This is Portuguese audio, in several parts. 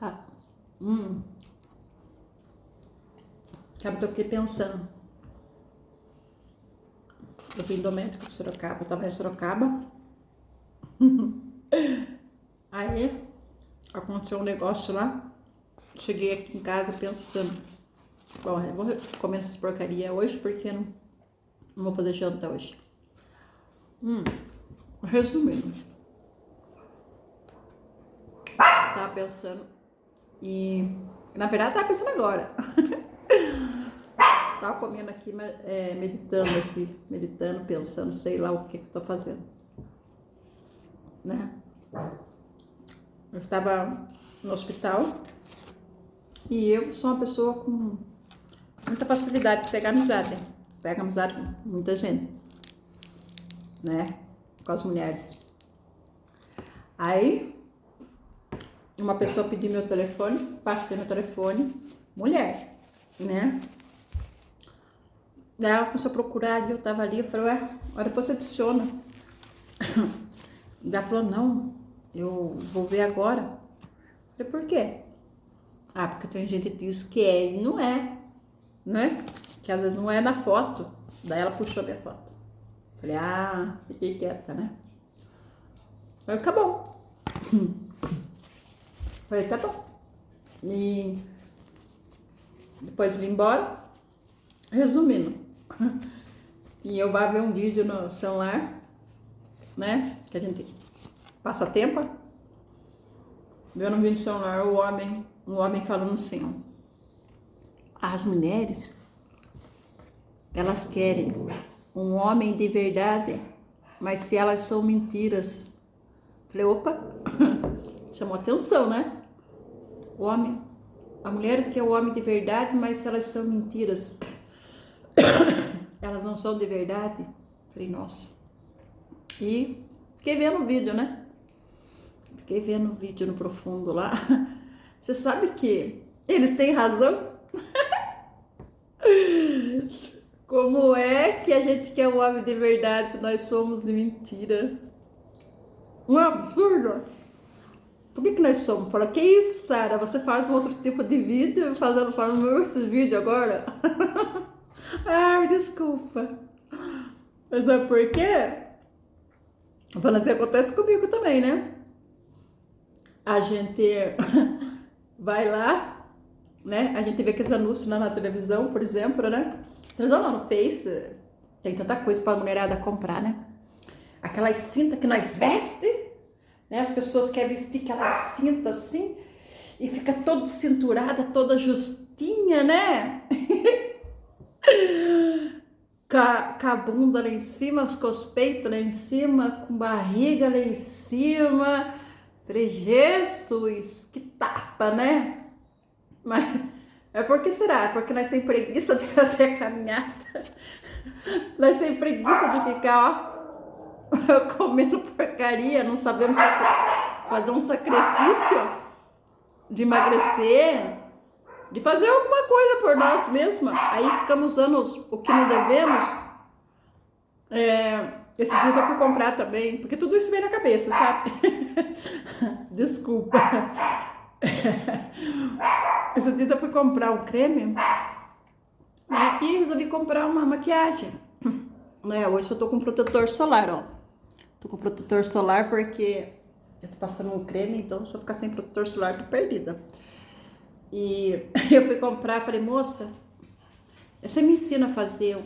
Ah, hum, sabe, eu tô aqui pensando. Eu vim do médico de Sorocaba, eu tava em Sorocaba. Aí aconteceu um negócio lá. Cheguei aqui em casa pensando, bom, eu vou comer essas porcaria hoje porque não vou fazer janta hoje. Resumindo, tava pensando e na verdade tava pensando agora. Tava comendo aqui, meditando, pensando, sei lá o que eu tô fazendo, né? Eu estava no hospital e eu sou uma pessoa com muita facilidade de pegar amizade. Pega amizade com muita gente, né? Com as mulheres. Aí, uma pessoa pediu meu telefone, passei meu telefone, mulher, né? Daí ela começou a procurar ali, eu tava ali, eu falei, ué, depois você adiciona. Daí ela falou, não, eu vou ver agora. Eu falei, por quê? Ah, porque tem gente que diz que é e não é, né? Que às vezes não é na foto. Daí ela puxou a minha foto. Falei, fiquei quieta, né? Falei, tá bom. Falei, tá bom. E depois vim embora. Resumindo, e eu vou ver um vídeo no celular, né? Que a gente passa tempo. Vendo um vídeo no celular, um homem falando assim, ó, as mulheres, elas querem um homem de verdade, mas se elas são mentiras. Falei, opa, chamou atenção, né? O homem, as mulheres querem o homem de verdade, mas se elas são mentiras, elas não são de verdade. Falei, nossa. E fiquei vendo o vídeo, né? Fiquei vendo o vídeo no profundo lá. Você sabe que eles têm razão? Como é que a gente quer um homem de verdade se nós somos de mentira? Um absurdo. Por que nós somos? Fala, que isso, Sara? Você faz um outro tipo de vídeo fazendo esse vídeo agora? Desculpa. Mas sabe por quê? Falando assim, acontece comigo também, né? A gente vai lá, né? A gente vê aqueles anúncios lá na televisão, por exemplo, né? Televisão não, no Face. Tem tanta coisa pra mulherada comprar, né? Aquelas cintas que nós veste, né? As pessoas querem vestir aquelas cintas assim e fica toda cinturada, toda justinha, né? Com a bunda lá em cima, com os peitos lá em cima, com barriga lá em cima. Falei, Jesus, que tapa, né? Mas é porque será? Porque nós temos preguiça de fazer a caminhada. Nós temos preguiça de ficar, ó, comendo porcaria, não sabemos fazer um sacrifício de emagrecer, de fazer alguma coisa por nós mesmas. Aí ficamos usando o que não devemos. Esses dias eu fui comprar também, porque tudo isso vem na cabeça, sabe? Desculpa. Esses dias eu fui comprar um creme, né, e resolvi comprar uma maquiagem. Né, hoje eu tô com protetor solar, ó. Tô com protetor solar porque eu tô passando um creme, então se eu ficar sem protetor solar, tô perdida. E eu fui comprar, falei, moça, você me ensina a fazer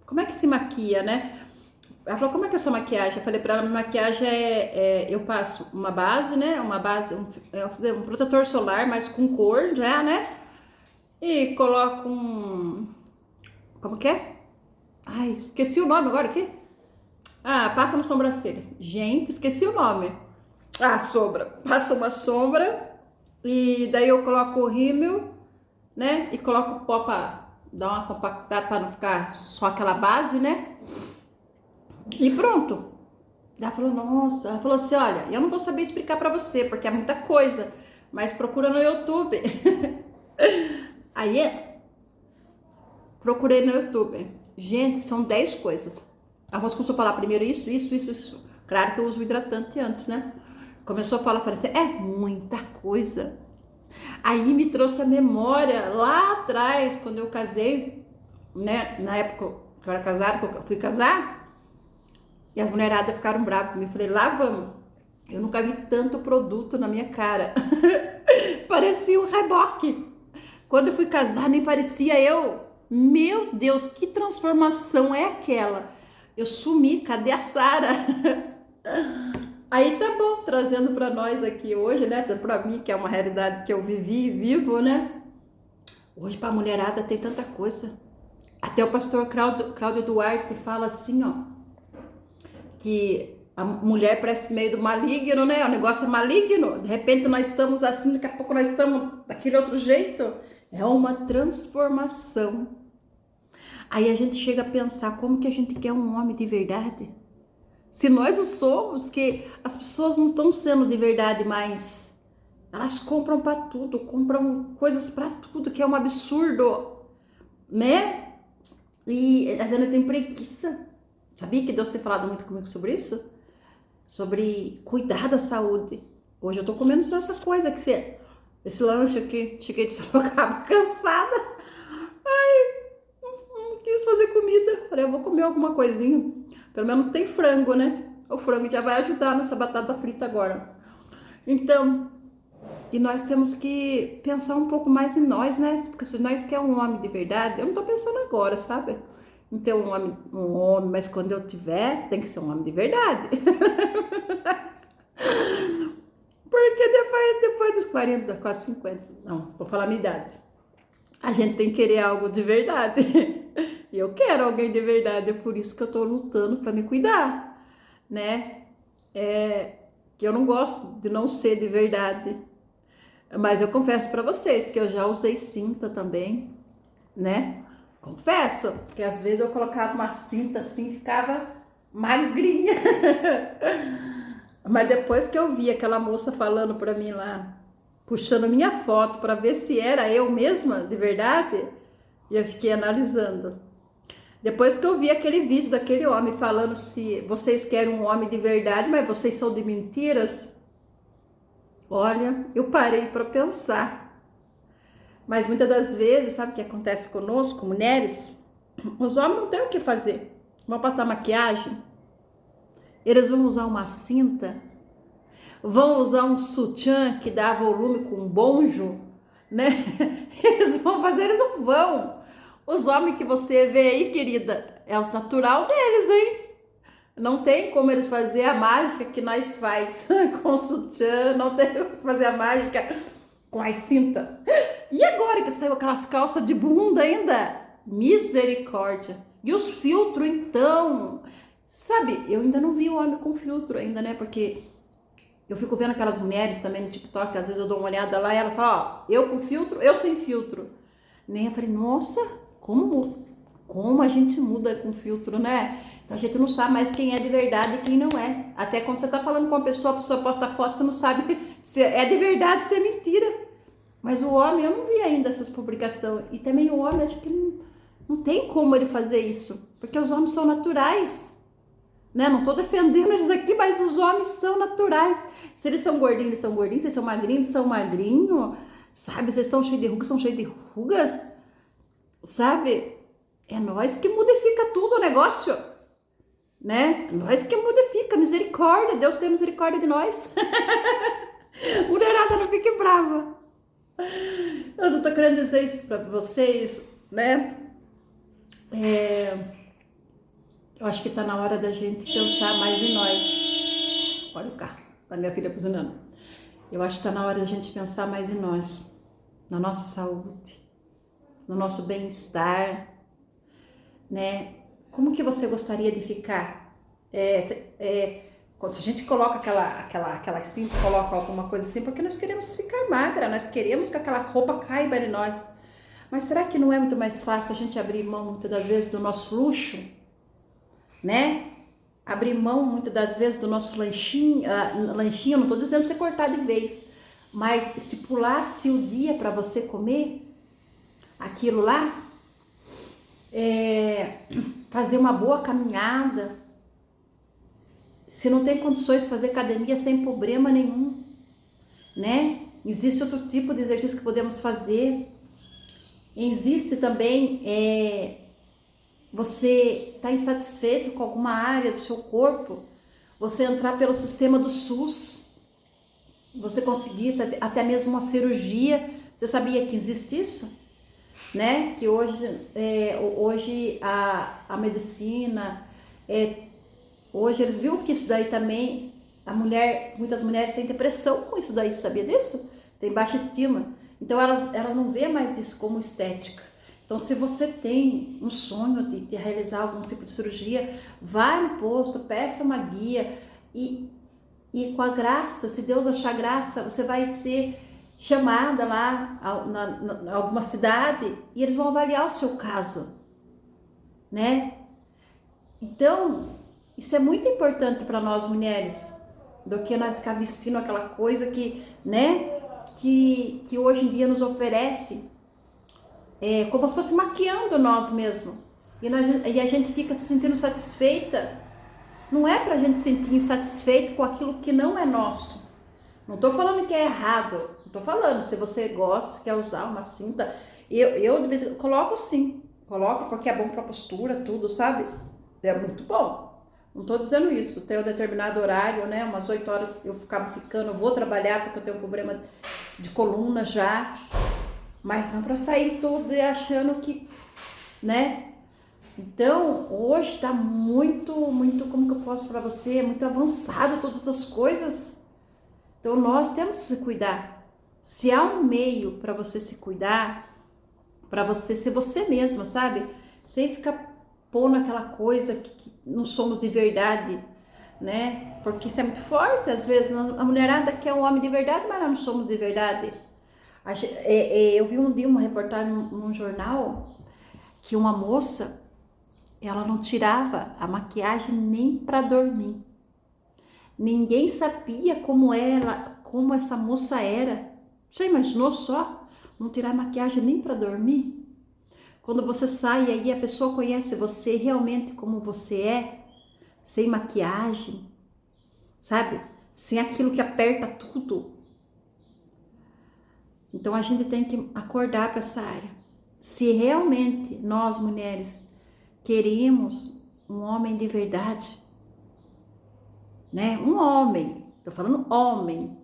como é que se maquia, né? Ela falou, como é que é a sua maquiagem? Eu falei pra ela, minha maquiagem eu passo uma base, né? Um protetor solar, mas com cor já, né? E coloco como que é? Ai, esqueci o nome agora aqui. Passa na sobrancelha. Gente, esqueci o nome. Sombra. Passa uma sombra e daí eu coloco o rímel, né? E coloco o pó pra dar uma compactada pra não ficar só aquela base, né? E pronto. Ela falou, nossa. Ela falou assim, olha, eu não vou saber explicar pra você, porque é muita coisa, mas procura no YouTube. Aí, procurei no YouTube. Gente, são 10 coisas. A moça começou a falar primeiro isso. Claro que eu uso o hidratante antes, né? Começou a falar, falei assim, é muita coisa. Aí me trouxe a memória lá atrás, quando eu casei, né? Na época que eu era casada, que eu fui casar, e as mulheradas ficaram bravas comigo. Eu falei, lá vamos. Eu nunca vi tanto produto na minha cara. Parecia um reboque. Quando eu fui casar, nem parecia eu. Meu Deus, que transformação é aquela? Eu sumi, cadê a Sara? Aí tá bom, trazendo para nós aqui hoje, né? Para mim, que é uma realidade que eu vivi e vivo, né? Hoje para a mulherada tem tanta coisa. Até o pastor Cláudio Duarte fala assim, ó, que a mulher parece meio do maligno, né? O negócio é maligno. De repente nós estamos assim, daqui a pouco nós estamos daquele outro jeito. É uma transformação. Aí a gente chega a pensar, como que a gente quer um homem de verdade? Se nós o somos, que as pessoas não estão sendo de verdade mais. Elas compram para tudo, compram coisas para tudo, que é um absurdo, né? E a gente tem preguiça. Sabia que Deus tem falado muito comigo sobre isso? Sobre cuidar da saúde. Hoje eu tô comendo só essa coisa que esse lanche aqui. Cheguei de Sorocaba cansada. Ai, não quis fazer comida. Falei, eu vou comer alguma coisinha. Pelo menos tem frango, né? O frango já vai ajudar nessa batata frita agora. Então, e nós temos que pensar um pouco mais em nós, né? Porque se nós quer um homem de verdade, eu não tô pensando agora, sabe? Não ter um homem, mas quando eu tiver, tem que ser um homem de verdade. Porque depois dos 40, quase 50, não, vou falar a minha idade, a gente tem que querer algo de verdade. E eu quero alguém de verdade, é por isso que eu tô lutando para me cuidar, né? Que eu não gosto de não ser de verdade. Mas eu confesso para vocês que eu já usei cinta também, né? Confesso, porque às vezes eu colocava uma cinta assim, ficava magrinha. Mas depois que eu vi aquela moça falando para mim lá, puxando minha foto para ver se era eu mesma de verdade, e eu fiquei analisando. Depois que eu vi aquele vídeo daquele homem falando se vocês querem um homem de verdade, mas vocês são de mentiras, olha, eu parei para pensar. Mas muitas das vezes, sabe o que acontece conosco, mulheres? Os homens não têm o que fazer. Vão passar maquiagem, eles vão usar uma cinta, vão usar um sutiã que dá volume com um bonjo, né? Eles vão fazer, eles não vão. Os homens que você vê aí, querida, é o natural deles, hein? Não tem como eles fazer a mágica que nós faz com o sutiã, não tem como fazer a mágica com as cintas. E agora que saiu aquelas calças de bunda ainda? Misericórdia. E os filtros, então? Sabe, eu ainda não vi o homem com filtro ainda, né? Porque eu fico vendo aquelas mulheres também no TikTok, às vezes eu dou uma olhada lá e ela fala, ó, eu com filtro, eu sem filtro. Nem eu falei, nossa, como a gente muda com filtro, né? Então a gente não sabe mais quem é de verdade e quem não é. Até quando você tá falando com uma pessoa, a pessoa posta foto, você não sabe se é de verdade, se é mentira. Mas o homem, eu não vi ainda essas publicações. E também o homem, acho que não tem como ele fazer isso. Porque os homens são naturais. Né? Não tô defendendo eles aqui, mas os homens são naturais. Se eles são gordinhos, eles são gordinhos. Se eles são magrinhos, eles são magrinhos. Sabe? Se eles estão cheios de rugas, são cheios de rugas. Sabe? É nós que modifica tudo o negócio. Né? Nós que modifica. Misericórdia. Deus tem misericórdia de nós. Mulherada, não fique brava. Eu não tô querendo dizer isso pra vocês, né? Eu acho que tá na hora da gente pensar mais em nós. Olha o carro da minha filha buzinando. Eu acho que tá na hora da gente pensar mais em nós, na nossa saúde, no nosso bem-estar, né? Como que você gostaria de ficar? Quando a gente coloca aquela cinta, coloca alguma coisa assim, porque nós queremos ficar magra, nós queremos que aquela roupa caiba em nós. Mas será que não é muito mais fácil a gente abrir mão, muitas das vezes, do nosso luxo? Né? Abrir mão, muitas das vezes, do nosso lanchinho, não estou dizendo para você cortar de vez, mas estipular-se o dia para você comer aquilo lá, fazer uma boa caminhada. Se não tem condições de fazer academia sem problema nenhum, né? Existe outro tipo de exercício que podemos fazer. Existe também, você está insatisfeito com alguma área do seu corpo, você entrar pelo sistema do SUS, você conseguir até mesmo uma cirurgia. Você sabia que existe isso? Né? Que hoje a medicina, hoje eles viram que isso daí também, muitas mulheres têm depressão com isso daí, sabia disso? Tem baixa estima. Então elas não vê mais isso como estética. Então, se você tem um sonho de realizar algum tipo de cirurgia, vai no posto, peça uma guia e com a graça, se Deus achar graça, você vai ser chamada lá na alguma cidade e eles vão avaliar o seu caso, né? Então, isso é muito importante para nós mulheres, do que nós ficar vestindo aquela coisa que, né, que hoje em dia nos oferece, como se fosse maquiando nós mesmos. E a gente fica se sentindo satisfeita. Não é pra gente se sentir insatisfeito com aquilo que não é nosso. Não tô falando que é errado. Não tô falando, se você gosta, quer usar uma cinta. Eu de vez em quando coloco sim. Coloco porque é bom pra postura, tudo, sabe? É muito bom. Não tô dizendo isso. Tem um determinado horário, né? Umas 8 horas eu vou trabalhar porque eu tenho um problema de coluna já. Mas não pra sair todo achando que, né? Então, hoje tá muito, como que eu posso para você, muito avançado todas as coisas. Então, nós temos que se cuidar. Se há um meio para você se cuidar, para você ser você mesma, sabe? Sem ficar pondo aquela coisa que não somos de verdade, né? Porque isso é muito forte. Às vezes, a mulherada quer um homem de verdade, mas nós não somos de verdade. Eu vi um dia uma reportagem num jornal que uma moça, ela não tirava a maquiagem nem para dormir. Ninguém sabia como essa moça era. Já imaginou só? Não tirar a maquiagem nem para dormir? Quando você sai aí, a pessoa conhece você realmente como você é, sem maquiagem, sabe? Sem aquilo que aperta tudo. Então a gente tem que acordar para essa área. Se realmente nós mulheres queremos um homem de verdade, né? Um homem, tô falando homem.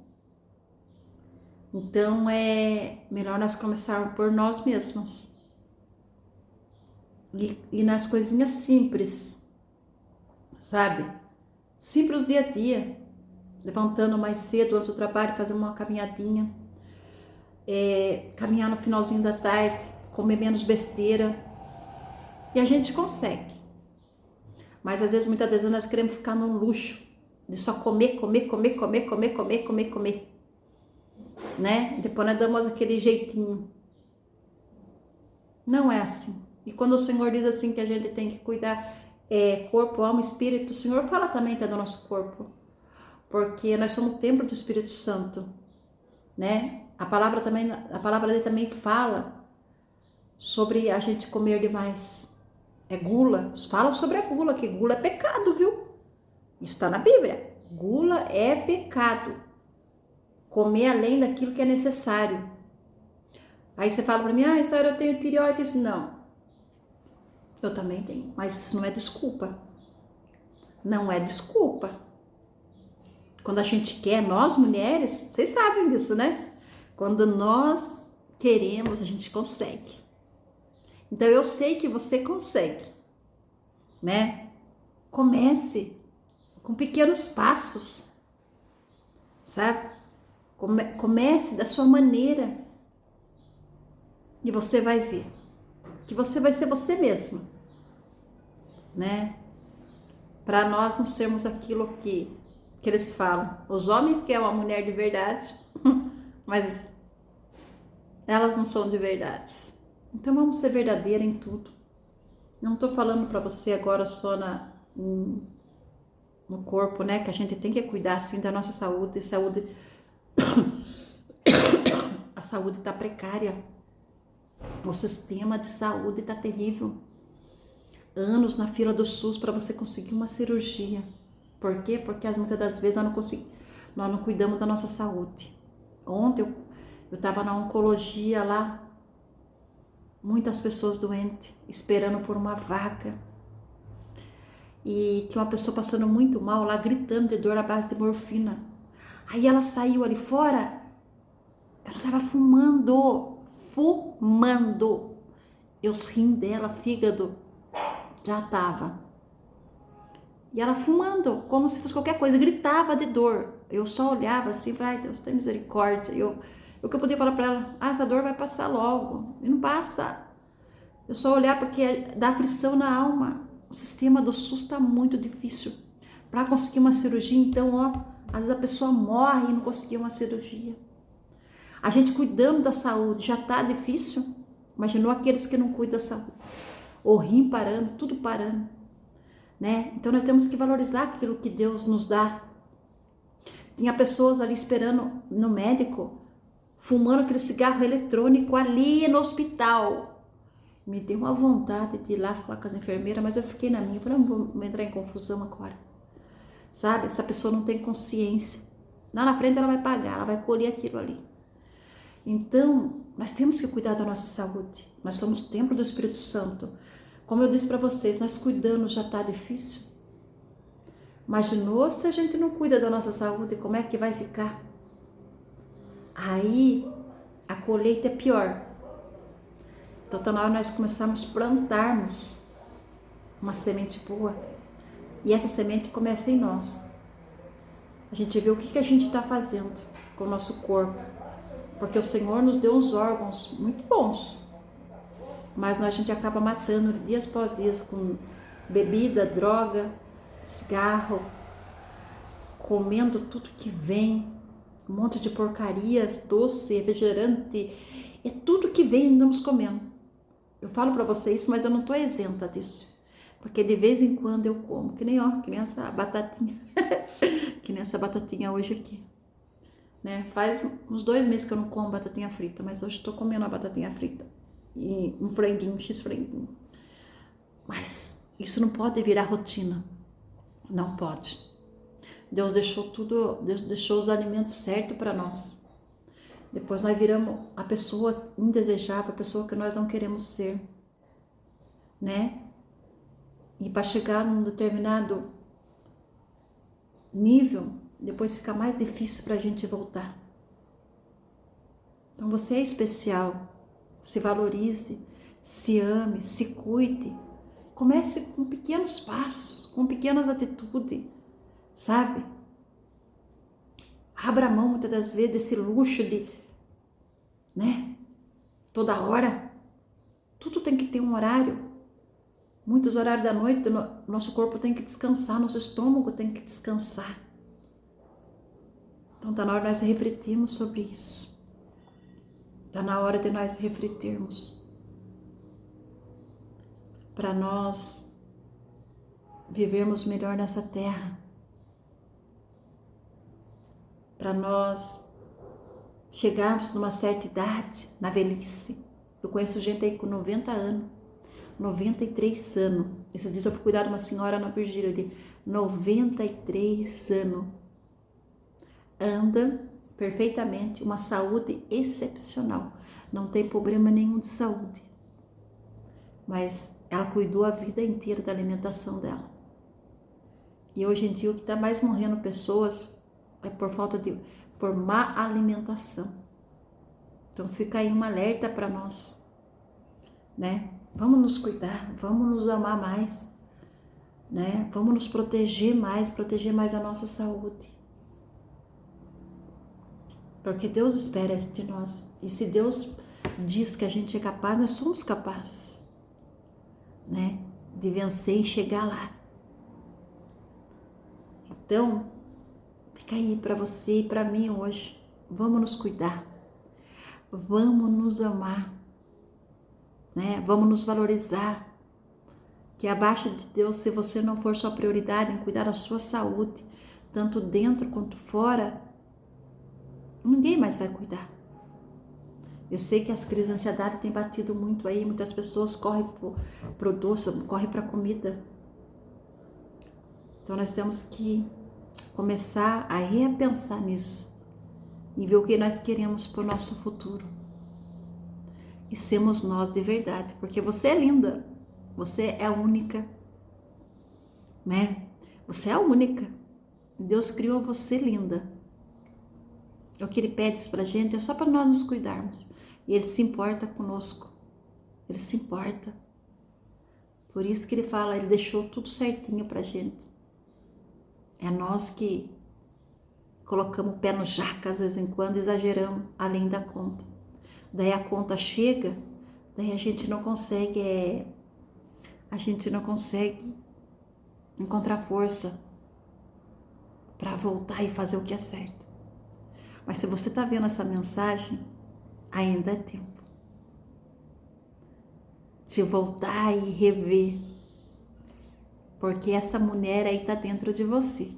Então é melhor nós começarmos por nós mesmas. E nas coisinhas simples, sabe? Simples dia a dia. Levantando mais cedo antes do trabalho, fazer uma caminhadinha. Caminhar no finalzinho da tarde, comer menos besteira. E a gente consegue. Mas às vezes, muitas vezes, nós queremos ficar num luxo de só comer, né? Depois nós damos aquele jeitinho. Não é assim. E quando o Senhor diz assim que a gente tem que cuidar corpo, alma, espírito, o Senhor fala também até do nosso corpo. Porque nós somos o templo do Espírito Santo, né? A palavra dele também fala sobre a gente comer demais. É gula. Fala sobre a gula, que gula é pecado, viu? Isso está na Bíblia. Gula é pecado. Comer além daquilo que é necessário. Aí você fala para mim, Sara, eu tenho tireoide. Não. Eu também tenho. Mas isso não é desculpa. Não é desculpa. Quando a gente quer, nós mulheres, vocês sabem disso, né? Quando nós queremos, a gente consegue. Então eu sei que você consegue, né? Comece com pequenos passos, sabe? Comece da sua maneira e você vai ver que você vai ser você mesma, né? Para nós não sermos aquilo que eles falam. Os homens querem uma mulher de verdade, mas elas não são de verdade. Então vamos ser verdadeira em tudo. Não tô falando para você agora só no corpo, né? Que a gente tem que cuidar assim da nossa saúde. A saúde tá precária. O sistema de saúde tá terrível. Anos na fila do SUS para você conseguir uma cirurgia. Por quê? Porque muitas das vezes nós não cuidamos da nossa saúde. Ontem Eu estava na oncologia lá, muitas pessoas doentes, esperando por uma vaga. E tinha uma pessoa passando muito mal lá, gritando de dor à base de morfina. Aí ela saiu ali fora, ela estava fumando. E os rins dela, fígado, já tava. E ela fumando, como se fosse qualquer coisa, gritava de dor. Eu só olhava assim, falei, ai Deus, tem misericórdia. O que eu podia falar para ela, essa dor vai passar logo. E não passa. Eu só olhar porque dá aflição na alma. O sistema do SUS está muito difícil. Para conseguir uma cirurgia, então, ó, às vezes a pessoa morre e não conseguiu uma cirurgia. A gente cuidando da saúde já está difícil. Imaginou aqueles que não cuidam da saúde. O rim parando, tudo parando. Né? Então nós temos que valorizar aquilo que Deus nos dá. Tinha pessoas ali esperando no médico, fumando aquele cigarro eletrônico ali no hospital. Me deu uma vontade de ir lá falar com as enfermeiras, mas eu fiquei na minha. Eu falei, não vou entrar em confusão agora. Sabe? Essa pessoa não tem consciência. Lá na frente ela vai pagar, ela vai colher aquilo ali. Então, nós temos que cuidar da nossa saúde. Nós somos templo do Espírito Santo. Como eu disse para vocês, nós cuidando já está difícil. Imaginou se a gente não cuida da nossa saúde, como é que vai ficar? Aí, a colheita é pior. Então, está na hora de nós começarmos a plantarmos uma semente boa. E essa semente começa em nós. A gente vê o que a gente está fazendo com o nosso corpo. Porque o Senhor nos deu uns órgãos muito bons. Mas a gente acaba matando dias após dias com bebida, droga, cigarro, comendo tudo que vem, um monte de porcarias, doce, refrigerante, é tudo que vem e andamos comendo. Eu falo para vocês, mas eu não estou isenta disso, porque de vez em quando eu como, que nem essa batatinha, que nem essa batatinha hoje aqui. Né? Faz uns 2 meses que eu não como batatinha frita, mas hoje estou comendo a batatinha frita. E um franguinho, um x-franguinho. Mas isso não pode virar rotina. Não pode. Deus deixou os alimentos certos para nós. Depois nós viramos a pessoa indesejável, a pessoa que nós não queremos ser. Né? E para chegar num determinado nível, depois fica mais difícil para a gente voltar. Então você é especial. Se valorize, se ame, se cuide. Comece com pequenos passos, com pequenas atitudes, sabe? Abra mão muitas das vezes desse luxo de, né? Toda hora. Tudo tem que ter um horário. Muitos horários da noite, nosso corpo tem que descansar, nosso estômago tem que descansar. Então está na hora de nós refletirmos sobre isso. Está na hora de nós refletirmos. Para nós vivermos melhor nessa terra. Para nós chegarmos numa certa idade, na velhice. Eu conheço gente aí com 90 anos, 93 anos. Esses dias eu fui cuidar de uma senhora na Virgília de 93 anos. Anda perfeitamente, uma saúde excepcional. Não tem problema nenhum de saúde. Mas ela cuidou a vida inteira da alimentação dela. E hoje em dia o que está mais morrendo pessoas é por má alimentação. Então fica aí um alerta para nós, né? Vamos nos cuidar, vamos nos amar mais, né? Vamos nos proteger mais a nossa saúde. Porque Deus espera isso de nós. E se Deus diz que a gente é capaz, nós somos capazes, né? De vencer e chegar lá. Então, fica aí para você e para mim hoje. Vamos nos cuidar. Vamos nos amar, né? Vamos nos valorizar. Que abaixo de Deus, se você não for sua prioridade em cuidar da sua saúde, tanto dentro quanto fora, ninguém mais vai cuidar. Eu sei que as crises de ansiedade têm batido muito aí, muitas pessoas correm pro doce, correm para a comida. Então nós temos que começar a repensar nisso, e ver o que nós queremos para o nosso futuro. E sermos nós de verdade, porque você é linda, você é única, né? Você é a única. Deus criou você linda. O que Ele pede pra gente é só para nós nos cuidarmos. E Ele se importa conosco. Ele se importa. Por isso que Ele fala, Ele deixou tudo certinho pra gente. É nós que colocamos o pé no jaca, às vezes em quando, exageramos além da conta. Daí a conta chega, daí a gente não consegue encontrar força para voltar e fazer o que é certo. Mas se você está vendo essa mensagem, ainda é tempo de voltar e rever, porque essa mulher aí está dentro de você.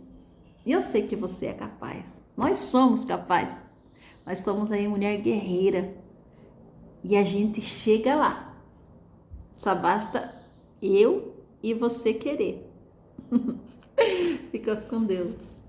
E eu sei que você é capaz. Nós somos capazes. Nós somos aí mulher guerreira. E a gente chega lá. Só basta eu e você querer. Fica com Deus.